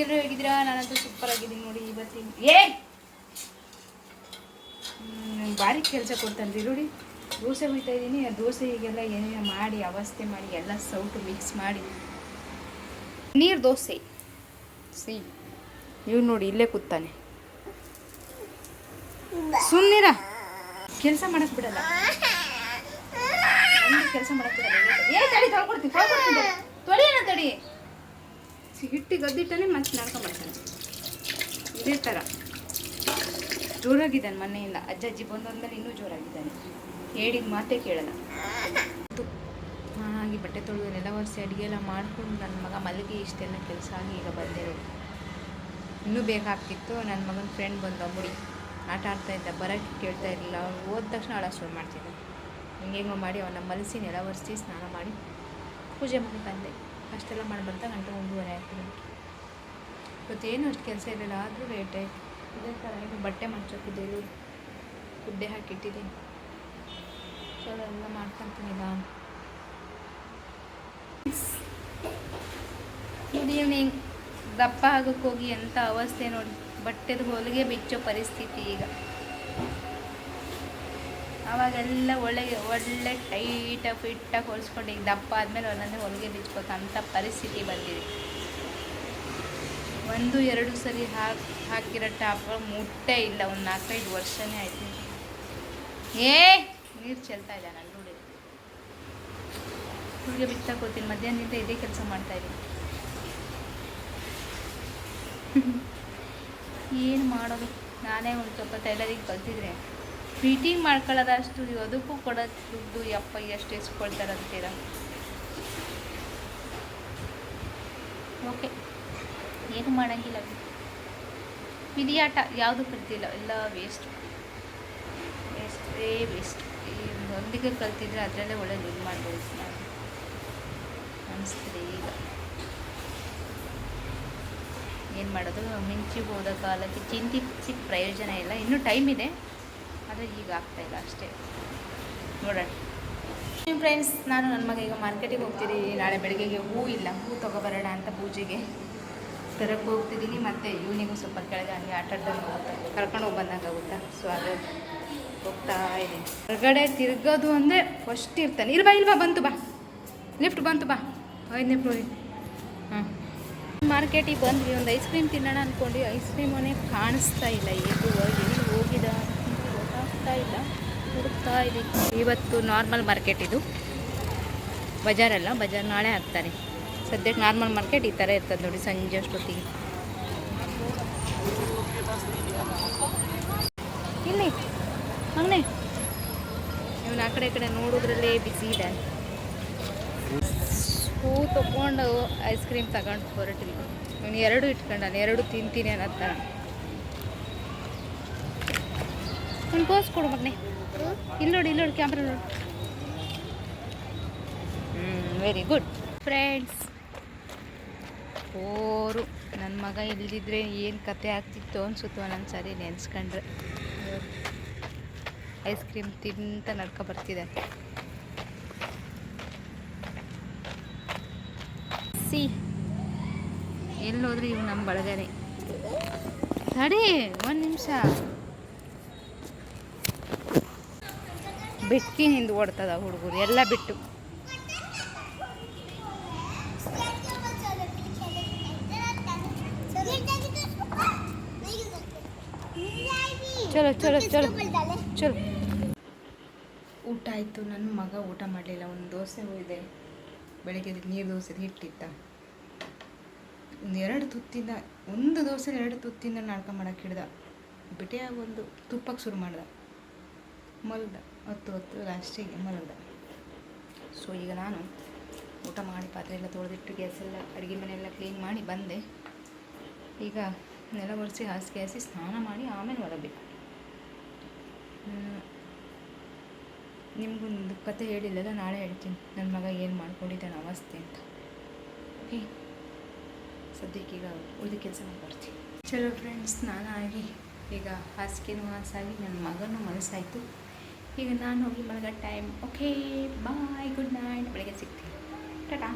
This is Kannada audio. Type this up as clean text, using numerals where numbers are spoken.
ಎಲ್ಲರೂ ಹೇಗಿದ್ದೀರಾ? ನಾನಂತೂ ಸೂಪರ್ ಆಗಿದ್ದೀನಿ ನೋಡಿ. ಇವತ್ತಿನ ಭಾರಿ ಕೆಲಸ ಕೊಡ್ತಾನೆ ನೋಡಿ. ದೋಸೆ ಹುಯ್ತಾ ಇದ್ದೀನಿ. ದೋಸೆಗೆಲ್ಲ ಏನೇನು ಮಾಡಿ ಅವಸ್ಥೆ ಮಾಡಿ ಎಲ್ಲ ಸೌಟು ಮಿಕ್ಸ್ ಮಾಡಿ ನೀರು ದೋಸೆ ಇವ್ ನೋಡಿ ಇಲ್ಲೇ ಕೂತಾನೆ. ಸುಮ್ಮನಿರ, ಕೆಲಸ ಮಾಡಕ್ ಬಿಡಲ್ಲ. ಕೆಲಸ ಮಾಡಕ್ ಬಿಡಲ್ಲ. ತಡಿ ತೊಳ್ಕೊಡ್ತೀನಿ ತೊಳಿಯೋಣ ತಡಿ. ಹಿಟ್ಟು ಗದ್ದಿಟ್ಟನೆ ಮತ್ತೆ ಮಾಡ್ಕೊಂಡ್ಬಿಡ್ತಾನೆ. ಇದೇ ಥರ ಜೋರಾಗಿದ್ದಾನೆ. ಮೊನ್ನೆಯಿಂದ ಅಜ್ಜಿ ಬಂದೋದ್ಮೇಲೆ ಇನ್ನೂ ಜೋರಾಗಿದ್ದಾನೆ. ಹೇಳಿದ ಮಾತೇ ಕೇಳಲ್ಲ. ಹಾಗೆ ಬಟ್ಟೆ ತೊಳೆದು ನೆಲ ಒರೆಸಿ ಅಡುಗೆ ಎಲ್ಲ ಮಾಡ್ಕೊಂಡು ನನ್ನ ಮಗ ಮಲಗಿ ಇಷ್ಟೆಲ್ಲ ಕೆಲಸ ಆಗಿ ಈಗ ಬಂದಿರೋದು. ಇನ್ನೂ ಬೇಕಾಗ್ತಿತ್ತು. ನನ್ನ ಮಗನ ಫ್ರೆಂಡ್ ಬಂದು ಮುಡಿ ಆಟ ಆಡ್ತಾಯಿದ್ದ, ಬರೋಕ್ಕೆ ಕೇಳ್ತಾ ಇರಲಿಲ್ಲ. ಅವ್ನು ಹೋದ ತಕ್ಷಣ ಆಳ ಶುರು ಮಾಡ್ತಿದ್ದ. ಹಿಂಗೇಂಗೋ ಮಾಡಿ ಅವನ್ನ ಮಲಸಿ ನೆಲ ಒರೆಸಿ ಸ್ನಾನ ಮಾಡಿ ಪೂಜೆ ಮಾಡಿ ಬಂದೆ. ಅಷ್ಟೆಲ್ಲ ಮಾಡಿ ಬಂದ 1:30 ಆಗ್ತದೆ. ಇವತ್ತೇನು ಅಷ್ಟು ಕೆಲಸ ಇರಲಿಲ್ಲ, ಆದರೂ ಲೇಟ್ ಆಯಿತು. ಇದೇ ಥರ ಈಗ ಬಟ್ಟೆ ಮಡ್ಚೋಕಿದ್ದೆ, ಗುಡ್ಡೆ ಹಾಕಿಟ್ಟಿದ್ದೀನಿ. ಚಲೋ ಎಲ್ಲ ಮಾಡ್ಕೊತೀನಿ ನಾನು. Good evening. ದಪ್ಪ ಆಗೋಕ್ಕೆ ಹೋಗಿ ಎಂಥ ಅವಸ್ಥೆ ನೋಡಿ. ಬಟ್ಟೆದು ಹೊಲಿಗೆ ಬಿಚ್ಚೋ ಪರಿಸ್ಥಿತಿ ಈಗ. ಆವಾಗೆಲ್ಲ ಒಳ್ಳೆ ಟೈಟಾಗಿ ಫಿಟ್ಟಾಗಿ ಹೊಲಿಸ್ಕೊಂಡು ಈಗ ದಪ್ಪ ಆದಮೇಲೆ ಒಂದೊಂದೇ ಹೊಲಿಗೆ ಬಿಚ್ಕೋತ ಅಂಥ ಪರಿಸ್ಥಿತಿ ಬಂದಿದೆ. 1-2 ಸರಿ ಹಾಕಿರೋ ಟಾಪ್ಗಳು ಮುಟ್ಟೇ ಇಲ್ಲ. ಒಂದು 4-5 ವರ್ಷನೇ ಆಯ್ತು. ನೀರು ಚೆಲ್ತಾ ಇದೆ ನಾನು ನೋಡಿ. ಹೊಲಿಗೆ ಬಿಚ್ಚಾಕೋತೀನಿ. ಮಧ್ಯಾಹ್ನದಿಂದ ಇದೇ ಕೆಲಸ ಮಾಡ್ತಾಯಿದ್ದೀನಿ. ಏನು ಮಾಡೋದು? ನಾನೇ ಒಂದು ಸ್ವಲ್ಪ ಟೈಲರಿಂಗ್ ಕಲ್ತಿದ್ರೆ ಫಿಟ್ಟಿಂಗ್ ಮಾಡ್ಕೊಳ್ಳೋದಷ್ಟು ಅದಕ್ಕೂ ಕೊಡೋದು ದುಡ್ಡು ಎಷ್ಟು ಇಸ್ಕೊಳ್ತಾರೆ ಅಂತೀರ? ಓಕೆ, ಏನು ಮಾಡೋಂಗಿಲ್ಲ. ವಿಧಿಯಾಟ ಯಾವುದು ಕಲ್ತಿಲ್ಲ, ಎಲ್ಲ ವೇಸ್ಟ್. ಒಂದಿಗೆ ಕಲ್ತಿದ್ರೆ ಅದರಲ್ಲೇ ಒಳ್ಳೆ ದುಡ್ಡು ಮಾಡ್ಬೋದು ನಾನು ಅನಿಸ್ತದೆ. ಈಗ ಏನು ಮಾಡೋದು? ಮಿಂಚಿ ಹೋದ ಕಾಲಕ್ಕೆ ಚಿಂತಿಸಿ ಪ್ರಯೋಜನ ಇಲ್ಲ. ಇನ್ನೂ ಟೈಮ್ ಇದೆ, ಆದರೆ ಈಗ ಆಗ್ತಾಯಿಲ್ಲ ಅಷ್ಟೇ. ನೋಡೋಣ ಫ್ರೆಂಡ್ಸ್. ನಾನು ನನ್ನ ಮಗ ಈಗ ಮಾರ್ಕೆಟಿಗೆ ಹೋಗ್ತಿದ್ದೀನಿ. ನಾಳೆ ಬೆಳಗ್ಗೆಗೆ ಹೂ ಇಲ್ಲ, ಹೂ ತೊಗೊಬರೋಣ ಅಂತ ಪೂಜೆಗೆ ತರಕ್ಕೆ ಹೋಗ್ತಿದ್ದೀನಿ. ಮತ್ತು ಇವನಿಗೂ ಸ್ವಲ್ಪ ಕೆಳಗೆ ಹಂಗೆ ಆಟಾಡ್ದಂಗೆ ಹೋಗುತ್ತೆ, ಕರ್ಕೊಂಡು ಹೋಗಿ ಬಂದಂಗೆ ಆಗುತ್ತಾ. ಸೊ ಅದು ಹೋಗ್ತಾ ಇದ್ದೀನಿ. ಹೊರಗಡೆ ತಿರ್ಗೋದು ಅಂದರೆ ಫಸ್ಟ್ ಇರ್ತಾನೆ. ಇಲ್ವಾ ಬಂತು ಬಾ, ಲಿಫ್ಟ್ ಬಂತು ಬಾ, 5ನೇ ಫ್ಲೋರಿಗೆ. ಮಾರ್ಕೆಟಿಗೆ ಬಂದ್ವಿ. ಒಂದು ಐಸ್ ಕ್ರೀಮ್ ತಿನ್ನೋಣ ಅಂದ್ಕೊಂಡು ಐಸ್ ಕ್ರೀಮನೇ ಕಾಣಿಸ್ತಾ ಇಲ್ಲ. ಎಲ್ಲಿ ಹೋಗಿದ ಗೊತ್ತಾಗ್ತಾ ಇಲ್ಲ, ಹುಡುಕ್ತಾ ಇದ್ದೀವಿ. ಇವತ್ತು ನಾರ್ಮಲ್ ಮಾರ್ಕೆಟ್ ಇದು, ಬಜಾರಲ್ಲ. ಬಜಾರ್ ನಾಳೆ ಹಾಕ್ತಾರೆ. ಸದ್ಯಕ್ಕೆ ನಾರ್ಮಲ್ ಮಾರ್ಕೆಟ್ ಈ ಥರ ಇರ್ತದೆ ನೋಡಿ ಸಂಜೆ ಅಷ್ಟೊತ್ತಿಗೆ. ಇಲ್ಲಿ ಅವನೇ ಇವನು ಆ ಕಡೆ ಈ ಕಡೆ ನೋಡೋದ್ರಲ್ಲೇ ಬಿಸಿ ಇದೆ. ಹೂ ತೊಗೊಂಡು ಐಸ್ ಕ್ರೀಮ್ ತಗೊಂಡು ಹೊರಟ್ವಿ. ಇವನು 2 ಇಟ್ಕೊಂಡಾನೆ, 2 ತಿಂತೀನಿ ಅನ್ನೋ ಥರ. ಒಂದು ಪೋಸ್ ಕೊಡು ಮಗನೆ. ಇಲ್ಲಿ ನೋಡಿ ಕ್ಯಾಮ್ರಾ ನೋಡಿ. Very good friends. ನನ್ನ ಮಗ ಇಲ್ದಿದ್ರೆ ಏನು ಕತೆ ಆಗ್ತಿತ್ತು ಅನಿಸುತ್ತೋ ನನ್ನ ಸರಿ ನೆನೆಸ್ಕೊಂಡ್ರೆ. ಐಸ್ ಕ್ರೀಮ್ ತಿಂತ ನಡ್ಕೊ ಬರ್ತಿದೆ. ಎಲ್ಲೋದ್ರೆ ಇವು ನಮ್ಮ ಬಳಗನೆ. ತಡಿ 1 ನಿಮಿಷ. ಬೆಕ್ಕಿನಿಂದ ಓಡ್ತದ ಹುಡುಗರು ಎಲ್ಲ ಬಿಟ್ಟು. ಚಲೋ ಊಟ ಆಯಿತು. ನನ್ನ ಮಗ ಊಟ ಮಾಡಲಿಲ್ಲ. ಒಂದು ದೋಸೆ ಹೋಗಿದೆ, ಬೆಳಗ್ಗೆ ನೀರು ದೋಸೆ ಹಿಟ್ಟಿತ್ತ. ಒಂದು ದೋಸೆ 2 ತುತ್ತಿಂದ ನಾಡ್ಕೊಂಬಳಕ್ಕೆ ಹಿಡ್ದ. ಬಿಟ್ಟಿಯಾಗ ಒಂದು ತುಪ್ಪಕ್ಕೆ ಶುರು ಮಾಡ್ದೆ. ಮಲಗ್ದ 10 ಲಾಸ್ಟಿಗೆ ಮಲಗ್ದ. ಸೊ ಈಗ ನಾನು ಊಟ ಮಾಡಿ ಪಾತ್ರೆ ಎಲ್ಲ ತೊಳೆದಿಟ್ಟು ಗ್ಯಾಸೆಲ್ಲ ಅಡುಗೆ ಮನೆಯೆಲ್ಲ ಕ್ಲೀನ್ ಮಾಡಿ ಬಂದೆ. ಈಗ ನೆಲ ಒರೆಸಿ ಹಾಸಿಗೆ ಹಾಸಿ ಸ್ನಾನ ಮಾಡಿ ಆಮೇಲೆ ಹೊರಬೇಕು. ನಿಮಗೊಂದು ಕತೆ ಹೇಳಿಲ್ಲಲ್ಲ, ನಾಳೆ ಹೇಳ್ತೀನಿ ನನ್ನ ಮಗ ಏನು ಮಾಡ್ಕೊಂಡಿದ್ದಾನೆ ಅವಸ್ಥೆ ಅಂತ. ಓಕೆ, ಸದ್ಯಕ್ಕೆ ಈಗ ಉಳಿದ ಕೆಲಸ ಮಾಡ್ತೀನಿ. ಚಲೋ ಫ್ರೆಂಡ್ಸ್, ಸ್ನಾನ ಆಗಿ ಈಗ ಹಾಸಿಗೆನೂ ಹಾಸಾಗಿ ನನ್ನ ಮಗನೂ ಮನಸ್ಸಾಯಿತು. ಈಗ ನಾನು ಹೋಗಿ ಮಲಗೋ time. Okay bye, good night. ಬೆಳಗ್ಗೆ ಸಿಗ್ತೀನಿ. ಟಾಟಾ.